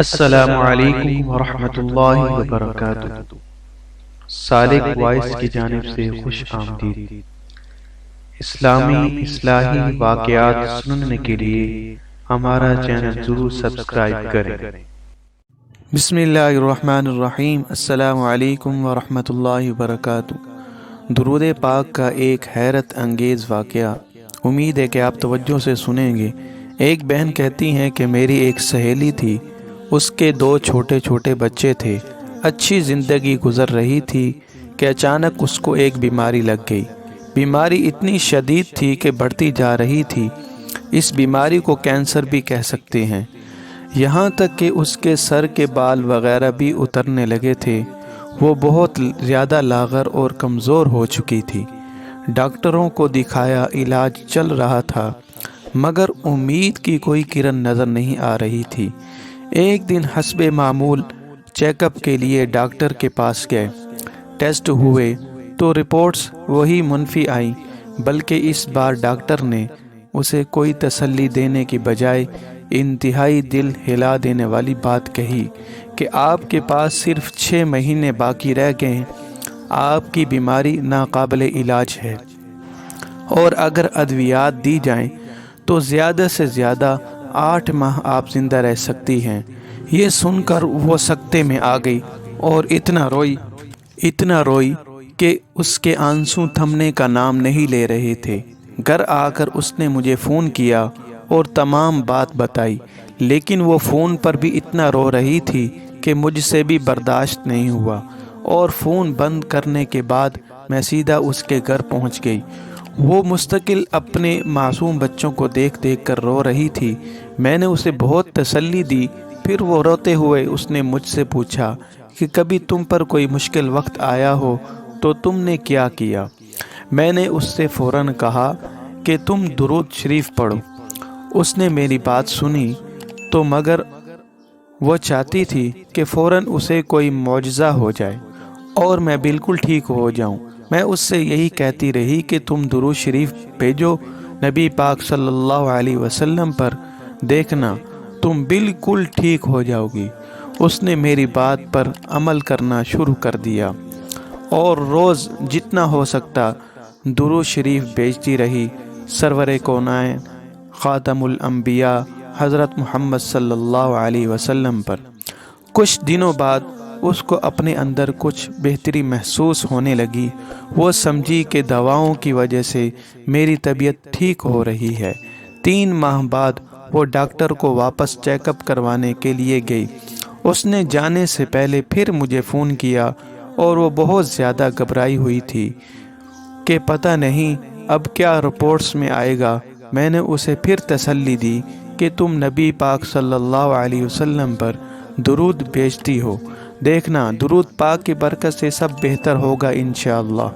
السلام علیکم ورحمۃ اللہ وبرکاتہ۔ سالک وائس کی جانب سے خوش آمدید۔ اسلامی اصلاحی واقعات سننے کے لیے ہمارا چینل ضرور سبسکرائب کریں۔ بسم اللہ الرحمن الرحیم۔ السلام علیکم ورحمۃ اللہ وبرکاتہ۔ درود پاک کا ایک حیرت انگیز واقعہ، امید ہے کہ آپ توجہ سے سنیں گے۔ ایک بہن کہتی ہیں کہ میری ایک سہیلی تھی، اس کے 2 چھوٹے چھوٹے بچے تھے، اچھی زندگی گزر رہی تھی کہ اچانک اس کو ایک بیماری لگ گئی۔ بیماری اتنی شدید تھی کہ بڑھتی جا رہی تھی، اس بیماری کو کینسر بھی کہہ سکتے ہیں۔ یہاں تک کہ اس کے سر کے بال وغیرہ بھی اترنے لگے تھے، وہ بہت زیادہ لاغر اور کمزور ہو چکی تھی۔ ڈاکٹروں کو دکھایا، علاج چل رہا تھا، مگر امید کی کوئی کرن نظر نہیں آ رہی تھی۔ ایک دن حسب معمول چیک اپ کے لیے ڈاکٹر کے پاس گئے۔ ٹیسٹ ہوئے تو رپورٹس وہی منفی آئیں، بلکہ اس بار ڈاکٹر نے اسے کوئی تسلی دینے کی بجائے انتہائی دل ہلا دینے والی بات کہی کہ آپ کے پاس صرف 6 مہینے باقی رہ گئے ہیں، آپ کی بیماری ناقابل علاج ہے، اور اگر ادویات دی جائیں تو زیادہ سے زیادہ 8 ماہ آپ زندہ رہ سکتی ہیں۔ یہ سن کر وہ سکتے میں آ گئی اور اتنا روئی کہ اس کے آنسو تھمنے کا نام نہیں لے رہے تھے۔ گھر آ کر اس نے مجھے فون کیا اور تمام بات بتائی، لیکن وہ فون پر بھی اتنا رو رہی تھی کہ مجھ سے بھی برداشت نہیں ہوا، اور فون بند کرنے کے بعد میں سیدھا اس کے گھر پہنچ گئی۔ وہ مستقل اپنے معصوم بچوں کو دیکھ کر رو رہی تھی۔ میں نے اسے بہت تسلی دی، پھر وہ روتے ہوئے اس نے مجھ سے پوچھا کہ کبھی تم پر کوئی مشکل وقت آیا ہو تو تم نے کیا کیا؟ میں نے اس سے فوراً کہا کہ تم درود شریف پڑھو۔ اس نے میری بات سنی تو مگر وہ چاہتی تھی کہ فوراً اسے کوئی معجزہ ہو جائے اور میں بالکل ٹھیک ہو جاؤں۔ میں اس سے یہی کہتی رہی کہ تم درود شریف بھیجو نبی پاک صلی اللہ علیہ وسلم پر، دیکھنا تم بالکل ٹھیک ہو جاؤ گی۔ اس نے میری بات پر عمل کرنا شروع کر دیا اور روز جتنا ہو سکتا درود شریف بھیجتی رہی سرور کونین خاتم الانبیاء حضرت محمد صلی اللہ علیہ وسلم پر۔ کچھ دنوں بعد اس کو اپنے اندر کچھ بہتری محسوس ہونے لگی۔ وہ سمجھی کہ دواؤں کی وجہ سے میری طبیعت ٹھیک ہو رہی ہے۔ 3 ماہ بعد وہ ڈاکٹر کو واپس چیک اپ کروانے کے لیے گئی۔ اس نے جانے سے پہلے پھر مجھے فون کیا اور وہ بہت زیادہ گھبرائی ہوئی تھی کہ پتہ نہیں اب کیا رپورٹس میں آئے گا۔ میں نے اسے پھر تسلی دی کہ تم نبی پاک صلی اللہ علیہ وسلم پر درود بھیجتی ہو، دیکھنا درود پاک کی برکت سے سب بہتر ہوگا انشاءاللہ۔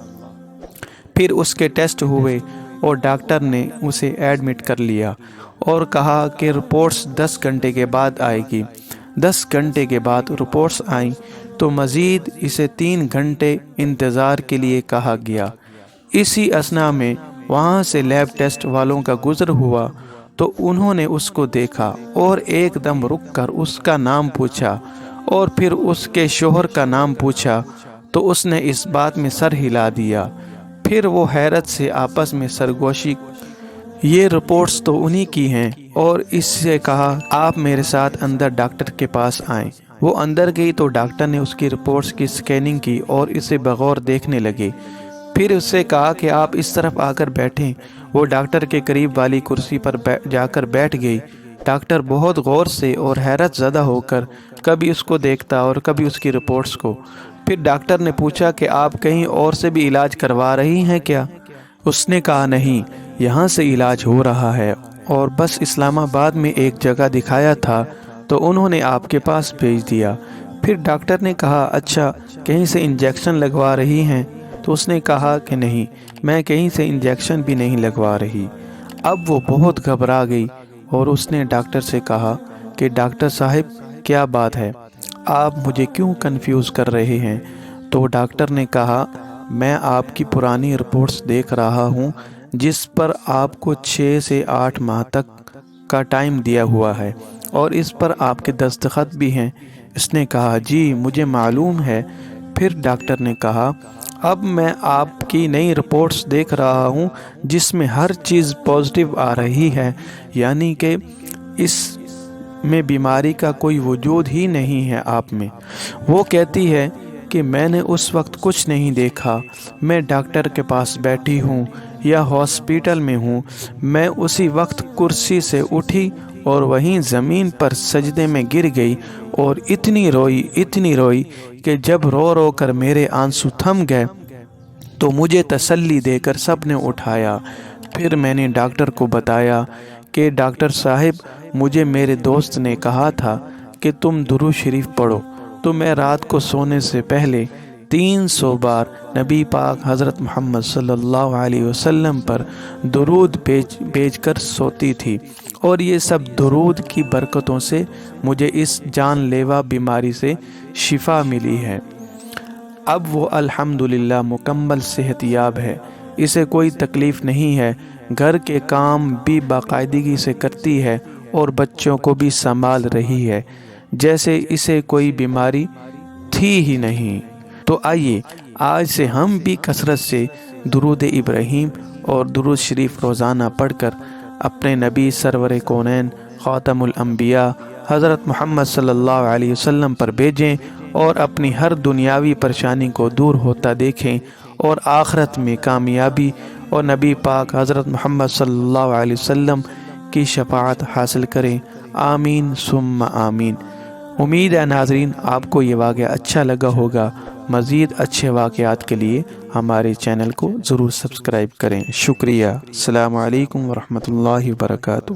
پھر اس کے ٹیسٹ ہوئے اور ڈاکٹر نے اسے ایڈمٹ کر لیا اور کہا کہ رپورٹس 10 گھنٹے کے بعد آئے گی۔ 10 گھنٹے کے بعد رپورٹس آئیں تو مزید اسے 3 گھنٹے انتظار کے لیے کہا گیا۔ اسی اثناء میں وہاں سے لیب ٹیسٹ والوں کا گزر ہوا تو انہوں نے اس کو دیکھا اور ایک دم رک کر اس کا نام پوچھا اور پھر اس کے شوہر کا نام پوچھا تو اس نے اس بات میں سر ہلا دیا۔ پھر وہ حیرت سے آپس میں سرگوشی، یہ رپورٹس تو انہی کی ہیں، اور اس سے کہا آپ میرے ساتھ اندر ڈاکٹر کے پاس آئیں۔ وہ اندر گئی تو ڈاکٹر نے اس کی رپورٹس کی سکیننگ کی اور اسے بغور دیکھنے لگے۔ پھر اس سے کہا کہ آپ اس طرف آ کر بیٹھیں۔ وہ ڈاکٹر کے قریب والی کرسی پر جا کر بیٹھ گئی۔ ڈاکٹر بہت غور سے اور حیرت زدہ ہو کر کبھی اس کو دیکھتا اور کبھی اس کی رپورٹس کو۔ پھر ڈاکٹر نے پوچھا کہ آپ کہیں اور سے بھی علاج کروا رہی ہیں کیا؟ اس نے کہا نہیں، یہاں سے علاج ہو رہا ہے، اور بس اسلام آباد میں ایک جگہ دکھایا تھا تو انہوں نے آپ کے پاس بھیج دیا۔ پھر ڈاکٹر نے کہا اچھا کہیں سے انجیکشن لگوا رہی ہیں؟ تو اس نے کہا کہ نہیں، میں کہیں سے انجیکشن بھی نہیں لگوا رہی۔ اب وہ بہت گھبرا گئی اور اس نے ڈاکٹر سے کہا کہ ڈاکٹر صاحب کیا بات ہے، آپ مجھے کیوں کنفیوز کر رہے ہیں؟ تو ڈاکٹر نے کہا میں آپ کی پرانی رپورٹس دیکھ رہا ہوں جس پر آپ کو 6 سے 8 ماہ تک کا ٹائم دیا ہوا ہے اور اس پر آپ کے دستخط بھی ہیں۔ اس نے کہا جی مجھے معلوم ہے۔ پھر ڈاکٹر نے کہا اب میں آپ کی نئی رپورٹس دیکھ رہا ہوں جس میں ہر چیز پازیٹیو آ رہی ہے، یعنی کہ اس میں بیماری کا کوئی وجود ہی نہیں ہے آپ میں۔ وہ کہتی ہے کہ میں نے اس وقت کچھ نہیں دیکھا، میں ڈاکٹر کے پاس بیٹھی ہوں یا ہاسپٹل میں ہوں، میں اسی وقت کرسی سے اٹھی اور وہیں زمین پر سجدے میں گر گئی اور اتنی روئی کہ جب رو رو کر میرے آنسو تھم گئے تو مجھے تسلی دے کر سب نے اٹھایا۔ پھر میں نے ڈاکٹر کو بتایا کہ ڈاکٹر صاحب مجھے میرے دوست نے کہا تھا کہ تم درود شریف پڑھو، تو میں رات کو سونے سے پہلے 300 بار نبی پاک حضرت محمد صلی اللہ علیہ وسلم پر درود بھیج کر سوتی تھی، اور یہ سب درود کی برکتوں سے مجھے اس جان لیوا بیماری سے شفا ملی ہے۔ اب وہ الحمدللہ مکمل صحت یاب ہے، اسے کوئی تکلیف نہیں ہے، گھر کے کام بھی باقاعدگی سے کرتی ہے اور بچوں کو بھی سنبھال رہی ہے جیسے اسے کوئی بیماری تھی ہی نہیں۔ تو آئیے آج سے ہم بھی کثرت سے درود ابراہیم اور درود شریف روزانہ پڑھ کر اپنے نبی سرور کونین خاتم الانبیاء حضرت محمد صلی اللہ علیہ وسلم پر بھیجیں اور اپنی ہر دنیاوی پریشانی کو دور ہوتا دیکھیں اور آخرت میں کامیابی اور نبی پاک حضرت محمد صلی اللہ علیہ وسلم کی شفاعت حاصل کریں۔ آمین ثم آمین۔ امید ہے ناظرین آپ کو یہ واقعہ اچھا لگا ہوگا۔ مزید اچھے واقعات کے لیے ہمارے چینل کو ضرور سبسکرائب کریں۔ شکریہ۔ السلام علیکم ورحمۃ اللہ وبرکاتہ۔